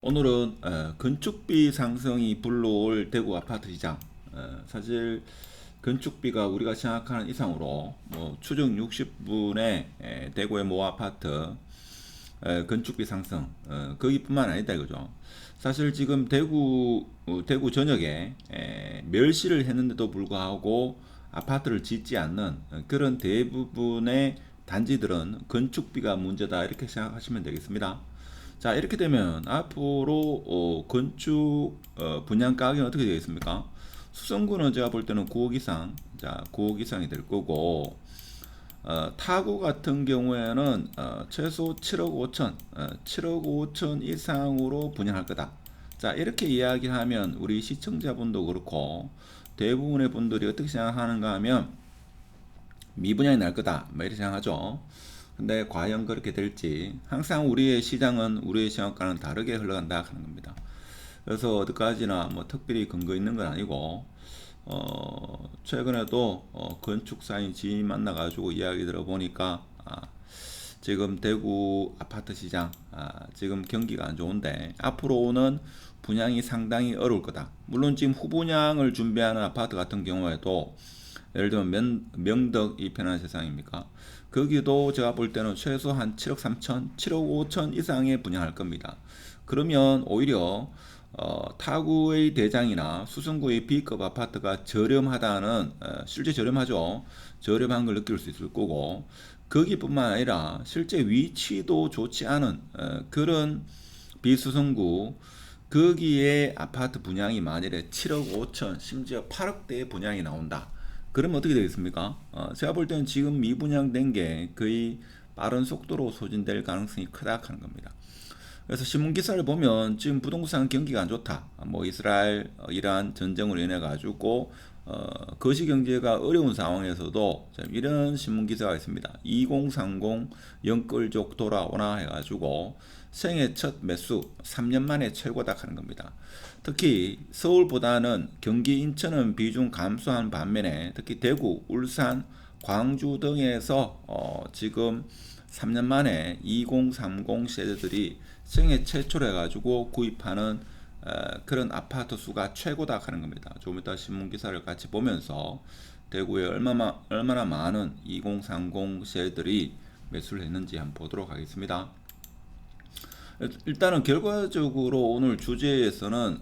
오늘은 건축비 상승이 불러올 대구 아파트 시장. 사실 건축비가 우리가 생각하는 이상으로 뭐 추정 60분의 대구의 모 아파트 건축비 상승 거기뿐만 아니다 이거죠. 사실 지금 대구 전역에 멸시를 했는데도 불구하고 아파트를 짓지 않는 그런 대부분의 단지들은 건축비가 문제다 이렇게 생각하시면 되겠습니다. 자, 이렇게 되면 앞으로 건축 분양 가격이 어떻게 되겠습니까? 수성구는 제가 볼 때는 9억 이상, 자, 9억 이상이 될 거고, 타구 같은 경우에는 최소 7억 5천, 7억 5천 이상으로 분양할 거다. 자, 이렇게 이야기하면 우리 시청자분도 그렇고 대부분의 분들이 어떻게 생각하는가 하면 미분양이 날 거다. 뭐 이렇게 생각하죠. 근데 과연 그렇게 될지 항상 우리의 시장은 우리의 시장과는 다르게 흘러간다 하는 겁니다. 그래서 어디까지나 뭐 특별히 근거 있는 건 아니고 최근에도 건축사인 지인 만나가지고 이야기 들어보니까 지금 대구 아파트 시장 지금 경기가 안 좋은데 앞으로 오는 분양이 상당히 어려울 거다. 물론 지금 후분양을 준비하는 아파트 같은 경우에도 예를 들면 명덕 이편한 세상입니까? 거기도 제가 볼 때는 최소 한 7억 3천, 7억 5천 이상에 분양할 겁니다. 그러면 오히려 타구의 대장이나 수성구의 B급 아파트가 저렴하다는 실제 저렴하죠. 저렴한 걸 느낄 수 있을 거고 거기뿐만 아니라 실제 위치도 좋지 않은 그런 비수성구 거기에 아파트 분양이 만일에 7억 5천 심지어 8억대의 분양이 나온다. 그러면 어떻게 되겠습니까? 제가 볼 때는 지금 미분양된 게 거의 빠른 속도로 소진될 가능성이 크다 하는 겁니다. 그래서 신문 기사를 보면 지금 부동산 경기가 안 좋다. 뭐 이스라엘, 이란 전쟁으로 인해 가지고 거시 경제가 어려운 상황에서도 이런 신문 기사가 있습니다. 2030 영끌족 돌아오나 해가지고 생애 첫 매수 3년 만에 최고다 하는 겁니다. 특히 서울보다는 경기 인천은 비중 감소한 반면에 특히 대구, 울산, 광주 등에서 지금 3년 만에 2030 세대들이 생애 최초로 해가지고 구입하는 그런 아파트 수가 최고다 하는 겁니다. 조금 이따 신문 기사를 같이 보면서 대구에 얼마나 많은 2030 세대들이 매수를 했는지 한번 보도록 하겠습니다. 일단은 결과적으로 오늘 주제에서는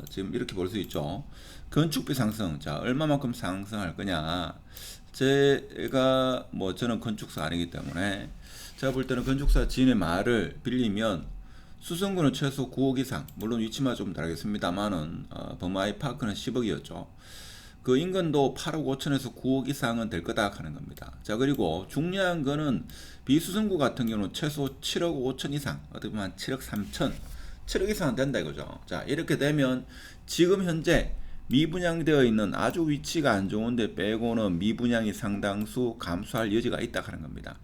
지금 이렇게 볼 수 있죠. 건축비 상승. 자, 얼마만큼 상승할 거냐. 제가 뭐 저는 건축사 아니기 때문에 제가 볼 때는 건축사 지인의 말을 빌리면 수성구는 최소 9억 이상, 물론 위치만 좀 다르겠습니다만은 범아이 파크는 10억이었죠. 그 인근도 8억 5천에서 9억 이상은 될 거다 하는 겁니다. 자, 그리고 중요한 거는 비수성구 같은 경우는 최소 7억 5천 이상, 어떻게 보면 7억 3천, 7억 이상은 된다 이거죠. 자, 이렇게 되면 지금 현재 미분양되어 있는 아주 위치가 안 좋은데 빼고는 미분양이 상당수 감소할 여지가 있다 하는 겁니다.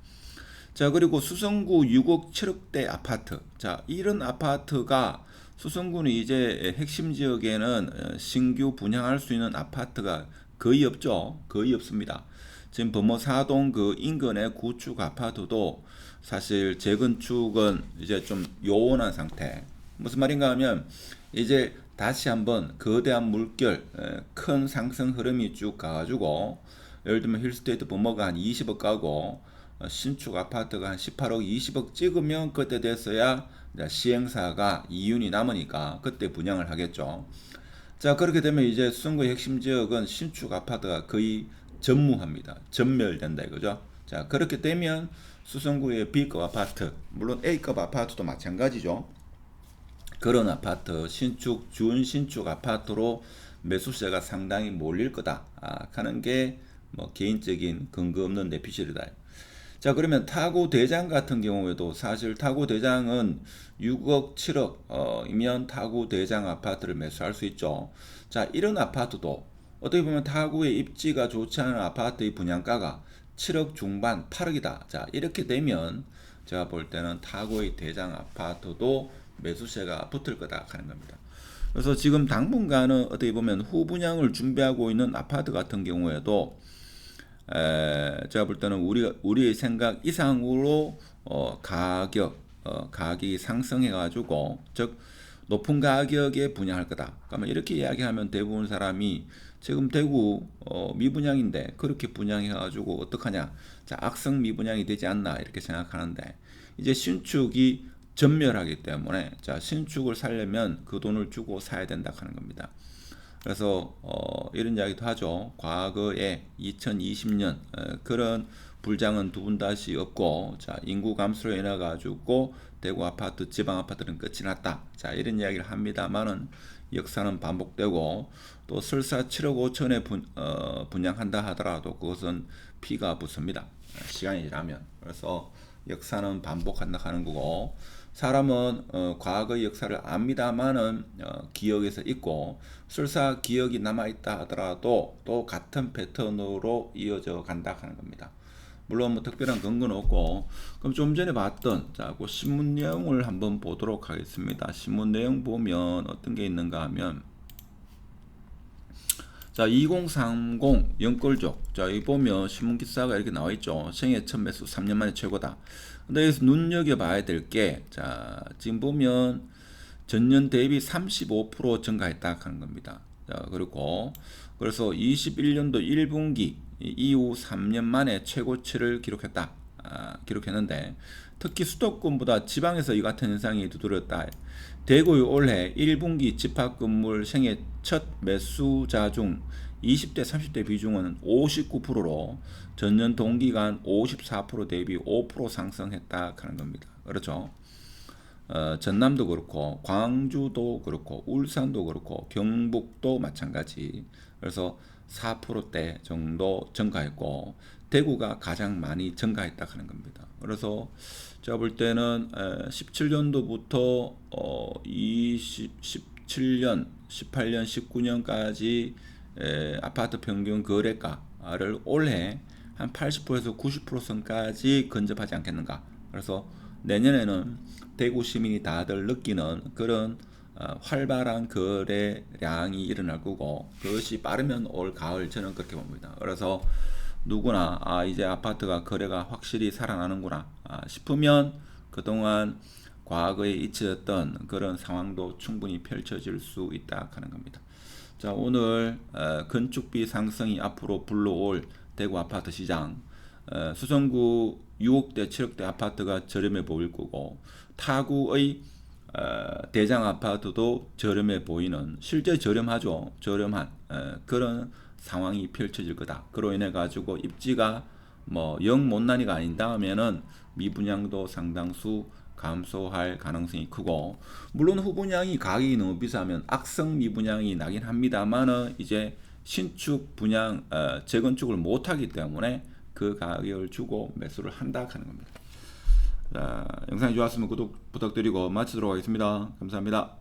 자, 그리고 수성구 6억 7억대 아파트. 자, 이런 아파트가 수성구는 이제 핵심 지역에는 신규 분양할 수 있는 아파트가 거의 없죠. 거의 없습니다. 지금 범어사동 그 인근의 구축 아파트도 사실 재건축은 이제 좀 요원한 상태. 무슨 말인가 하면 이제 다시 한번 거대한 물결, 큰 상승 흐름이 쭉 가가지고 예를 들면 힐스테이트 범어가 한 20억 가고 신축 아파트가 한 18억, 20억 찍으면 그때 됐어야 시행사가 이윤이 남으니까 그때 분양을 하겠죠. 자, 그렇게 되면 이제 수성구의 핵심 지역은 신축 아파트가 거의 전무합니다. 전멸된다 이거죠. 자, 그렇게 되면 수성구의 B급 아파트, 물론 A급 아파트도 마찬가지죠. 그런 아파트, 준신축 아파트로 매수세가 상당히 몰릴 거다 하는 게 뭐 개인적인 근거 없는 내피셜이다. 자, 그러면 타고 대장 같은 경우에도 사실 타고 대장은 6억, 7억 이면 타고 대장 아파트를 매수할 수 있죠. 자, 이런 아파트도 어떻게 보면 타구의 입지가 좋지 않은 아파트의 분양가가 7억 중반, 8억이다. 자, 이렇게 되면 제가 볼 때는 타구의 대장 아파트도 매수세가 붙을 거다 하는 겁니다. 그래서 지금 당분간은 어떻게 보면 후분양을 준비하고 있는 아파트 같은 경우에도 제가 볼 때는 우리의 생각 이상으로 가격이 상승해 가지고 즉 높은 가격에 분양할 거다. 그러면 이렇게 이야기하면 대부분 사람이 지금 대구 미분양인데 그렇게 분양해가지고 어떡하냐? 자, 악성 미분양이 되지 않나 이렇게 생각하는데 이제 신축이 전멸하기 때문에 자, 신축을 살려면 그 돈을 주고 사야 된다 하는 겁니다. 그래서 이런 이야기도 하죠. 과거에 2020년 그런 불장은 두 번 다시 없고 자, 인구 감소로 인해 가지고 대구 아파트, 지방 아파트는 끝이 났다. 자, 이런 이야기를 합니다만은 역사는 반복되고 또 설사 7억 5천에 분양한다 하더라도 그것은 피가 붙습니다. 시간이 지나면. 그래서 역사는 반복한다 하는 거고 사람은 과거의 역사를 압니다만은 기억에서 있고 설사 기억이 남아있다 하더라도 또 같은 패턴으로 이어져 간다 하는 겁니다. 물론 뭐 특별한 근거는 없고 그럼 좀 전에 봤던 자, 그 신문 내용을 한번 보도록 하겠습니다. 신문 내용 보면 어떤 게 있는가 하면 자, 2030 연골족. 자, 이 보면 신문 기사가 이렇게 나와 있죠. 생애 첫 매수 3년 만에 최고다. 근데 여기서 눈여겨봐야 될 게, 자, 지금 보면 전년 대비 35% 증가했다 하는 겁니다. 자, 그리고 그래서 21년도 1분기 이후 3년 만에 최고치를 기록했다. 기록했는데 특히 수도권보다 지방에서 이 같은 현상이 두드렸다. 대구의 올해 1분기 집합건물 생애 첫 매수자 중 20대 30대 비중은 59%로 전년 동기간 54% 대비 5% 상승했다 하는 겁니다. 그렇죠? 전남도 그렇고 광주도 그렇고 울산도 그렇고 경북도 마찬가지. 그래서 4%대 정도 증가했고 대구가 가장 많이 증가했다 하는 겁니다. 그래서 제가 볼 때는 17년도부터 17년, 18년, 19년까지 아파트 평균 거래가를 올해 한 80%에서 90% 선까지 근접하지 않겠는가. 그래서 내년에는 대구 시민이 다들 느끼는 그런 활발한 거래량이 일어날 거고 그것이 빠르면 올 가을 저는 그렇게 봅니다. 그래서 누구나 이제 아파트가 거래가 확실히 살아나는구나 싶으면 그동안 과거에 잊혀졌던 그런 상황도 충분히 펼쳐질 수 있다 하는 겁니다. 자, 오늘 건축비 상승이 앞으로 불러올 대구 아파트 시장 수성구 6억대 7억대 아파트가 저렴해 보일 거고 타구의 대장 아파트도 저렴해 보이는 실제 저렴하죠. 저렴한 그런 상황이 펼쳐질 거다. 그로 인해 가지고 입지가 뭐 영 못난이가 아닌 다음에는 미분양도 상당수 감소할 가능성이 크고 물론 후분양이 가격이 너무 비싸면 악성 미분양이 나긴 합니다만은 이제 신축 분양 재건축을 못하기 때문에 그 가격을 주고 매수를 한다 하는 겁니다. 자, 영상이 좋았으면 구독 부탁드리고 마치도록 하겠습니다. 감사합니다.